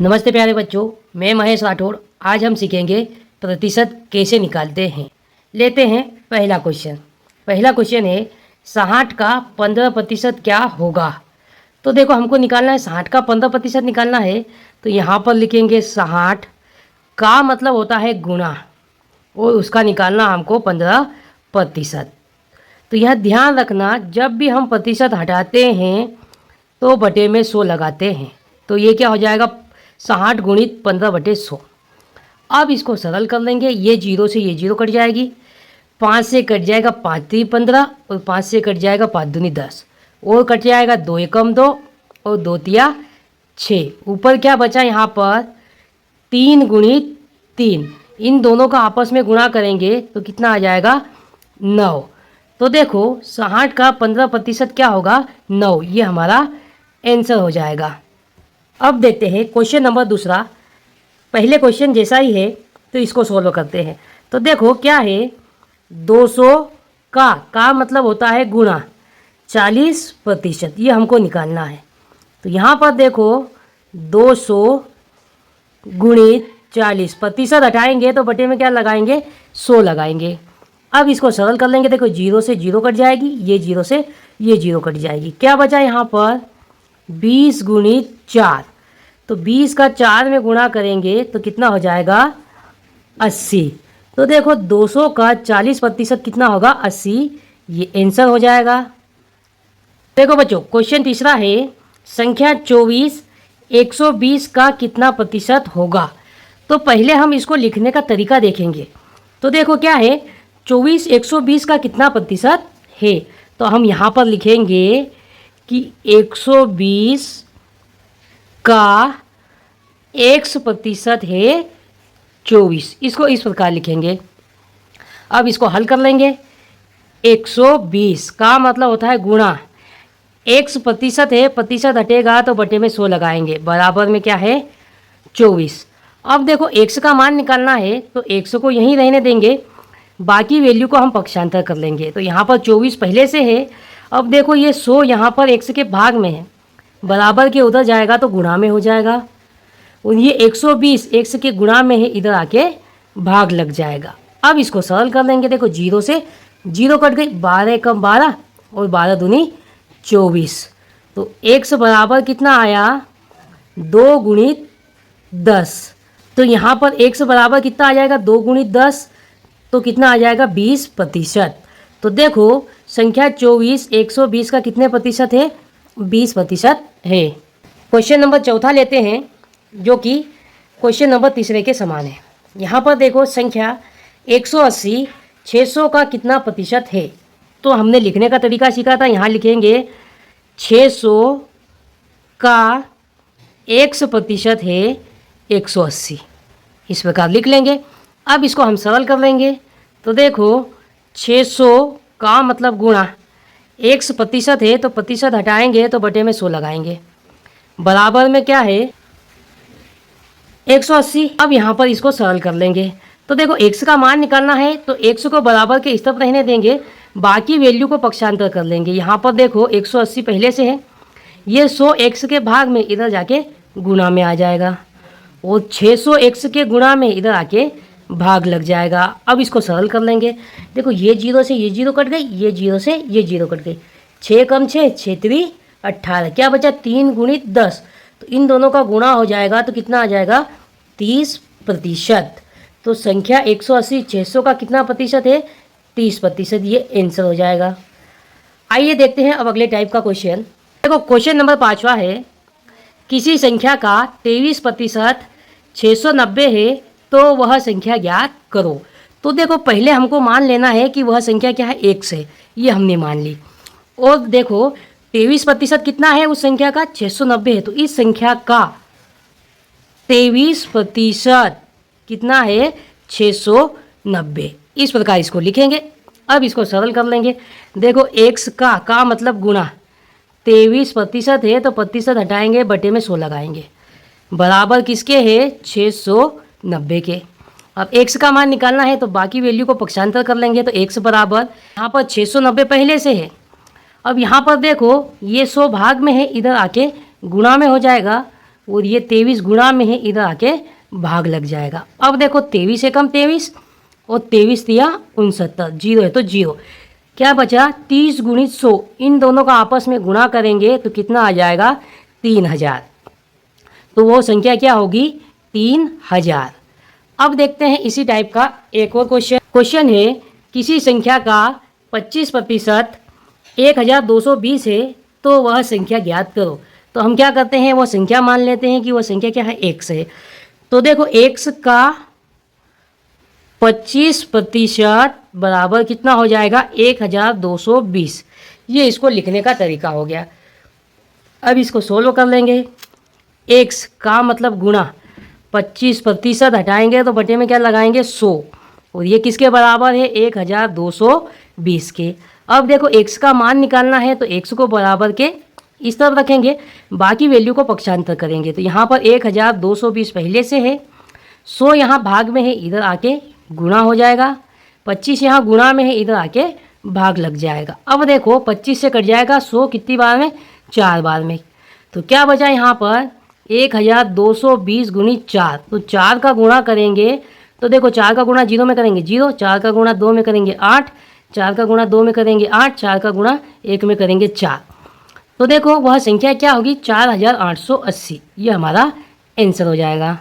नमस्ते प्यारे बच्चों, मैं महेश राठौड़। आज हम सीखेंगे प्रतिशत कैसे निकालते हैं। लेते हैं पहला क्वेश्चन। पहला क्वेश्चन है 60 का 15% क्या होगा। तो देखो हमको निकालना है 60 का 15% निकालना है। तो यहाँ पर लिखेंगे 60 का मतलब होता है गुणा और उसका निकालना हमको 15%। तो यह ध्यान रखना, जब भी हम प्रतिशत हटाते हैं तो बटे में 100 लगाते हैं। तो ये क्या हो जाएगा 60 गुणित 15/100। अब इसको सरल कर लेंगे। ये जीरो से ये जीरो कट जाएगी, 5 से कट जाएगा 5 3 15 और 5 से कट जाएगा 5 दूनी 10 और कट जाएगा 2 एकम 2 और 2 तिया 6। ऊपर क्या बचा यहाँ पर 3 गुणित 3। इन दोनों का आपस में गुणा करेंगे तो कितना आ जाएगा 9। तो देखो 60 का 15% क्या होगा 9। ये हमारा आंसर हो जाएगा। अब देखते हैं क्वेश्चन नंबर दूसरा। पहले क्वेश्चन जैसा ही है तो इसको सॉल्व करते हैं। तो देखो क्या है 200 का मतलब होता है गुणा 40%। ये हमको निकालना है। तो यहाँ पर देखो 200 गुणित 40%, हटाएंगे तो बटे में क्या लगाएंगे 100 लगाएंगे। अब इसको सरल कर लेंगे। देखो जीरो से जीरो कट जाएगी, ये जीरो से ये जीरो कट जाएगी। क्या बचा यहाँ पर 20 गुणित 4। तो 20 का 4 में गुणा करेंगे तो कितना हो जाएगा 80। तो देखो 200 का 40% कितना होगा 80। ये आंसर हो जाएगा। देखो बच्चों क्वेश्चन तीसरा है संख्या 24 120 का कितना प्रतिशत होगा। तो पहले हम इसको लिखने का तरीका देखेंगे। तो देखो क्या है 24 120 का कितना प्रतिशत है। तो हम यहाँ पर लिखेंगे कि 120 का x% है 24। इसको इस प्रकार लिखेंगे। अब इसको हल कर लेंगे। 120 का मतलब होता है गुणा, x% है, प्रतिशत हटेगा तो बटे में 100 लगाएंगे, बराबर में क्या है 24। अब देखो x का मान निकालना है तो x को यहीं रहने देंगे, बाकी वैल्यू को हम पक्षांतर कर लेंगे। तो यहाँ पर 24 पहले से है। अब देखो ये 100 यहाँ पर x के भाग में है, बराबर के उधर जाएगा तो गुणा में हो जाएगा। और ये 120 x के गुणा में है, इधर आके भाग लग जाएगा। अब इसको सरल कर लेंगे। देखो जीरो से जीरो कट गई, 12 एकम 12 और 12 दूनी 24। तो x बराबर कितना आया 2 गुणित 10। तो यहाँ पर x बराबर कितना आ जाएगा 2 गुणित 10, तो कितना आ जाएगा 20%। तो देखो संख्या 24 120 का कितने प्रतिशत है 20% है। क्वेश्चन नंबर चौथा लेते हैं जो कि क्वेश्चन नंबर तीसरे के समान है। यहाँ पर देखो संख्या 180 600 का कितना प्रतिशत है। तो हमने लिखने का तरीका सीखा था। यहाँ लिखेंगे 600 का x% है 180, इस प्रकार लिख लेंगे। अब इसको हम सरल कर लेंगे। तो देखो 600 का मतलब गुणा, x% है तो प्रतिशत हटाएंगे तो बटे में 100 लगाएंगे, बराबर में क्या है 180। अब यहाँ पर इसको सरल कर लेंगे। तो देखो x का मान निकालना है तो x को बराबर के इस तरफ रहने देंगे, बाकी वैल्यू को पक्षांतर कर लेंगे। यहाँ पर देखो 180 पहले से है, ये 100 x के भाग में इधर जाके गुणा में आ जाएगा और 600 x के गुणा में इधर आके भाग लग जाएगा। अब इसको सरल कर लेंगे। देखो ये जीरो से ये जीरो कट गई, ये जीरो से ये जीरो कट गई, 6 कम 6 6 3 18। क्या बचा 3 गुणित 10। तो इन दोनों का गुणा हो जाएगा तो कितना आ जाएगा 30%। तो संख्या 180 600 का कितना प्रतिशत है 30%। ये आंसर हो जाएगा। आइए देखते हैं अब अगले टाइप का क्वेश्चन। देखो क्वेश्चन नंबर 5वां है किसी संख्या का 23% 690 है तो वह संख्या ज्ञात करो। तो देखो पहले हमको मान लेना है कि वह संख्या क्या है x है, ये हमने मान ली। और देखो 23% कितना है उस संख्या का 690 है, तो इस संख्या का 23% कितना है 690। इस प्रकार इसको लिखेंगे। अब इसको सरल कर लेंगे। देखो x का मतलब गुणा, 23% है तो प्रतिशत हटाएंगे बटे में 100 लगाएंगे, बराबर किसके है 690 के। अब x का मान निकालना है तो बाकी वैल्यू को पक्षांतर कर लेंगे। तो x बराबर यहाँ पर 690 पहले से है। अब यहाँ पर देखो ये 100 भाग में है, इधर आके गुणा में हो जाएगा और ये 23 गुणा में है, इधर आके भाग लग जाएगा। अब देखो 23 से कम 23 और 23 दिया 69, जीरो है तो जीरो। क्या बचा 30 गुणित 100, इन दोनों का आपस में गुणा करेंगे तो कितना आ जाएगा 3000। तो वो संख्या क्या होगी 3000। अब देखते हैं इसी टाइप का एक और क्वेश्चन है, किसी संख्या का 25% 1220 है तो वह संख्या ज्ञात करो। तो हम क्या करते हैं, वो संख्या मान लेते हैं कि वो संख्या क्या है x है। तो देखो x का 25% बराबर कितना हो जाएगा 1220। ये इसको लिखने का तरीका हो गया। अब इसको सोल्व कर लेंगे। x का मतलब गुणा, 25% हटाएंगे तो बटे में क्या लगाएंगे 100, और ये किसके बराबर है 1220 के। अब देखो x का मान निकालना है तो x को बराबर के इस तरफ रखेंगे, बाकी वैल्यू को पक्षांतर करेंगे। तो यहाँ पर 1220 पहले से है, 100 यहाँ भाग में है, इधर आके गुणा हो जाएगा, 25 यहाँ गुणा में है, इधर आके भाग लग जाएगा। अब देखो 25 से कट जाएगा 100 कितनी बार में 4 बार में। तो क्या बचा यहाँ पर 1220 गुणित 4। तो 4 का गुणा करेंगे तो देखो 4 का गुणा 0 में करेंगे 0, 4 का गुणा 2 में करेंगे 8, 4 का गुणा 2 में करेंगे 8, 4 का गुणा 1 में करेंगे 4। तो देखो वह संख्या क्या होगी 4880। ये हमारा आंसर हो जाएगा।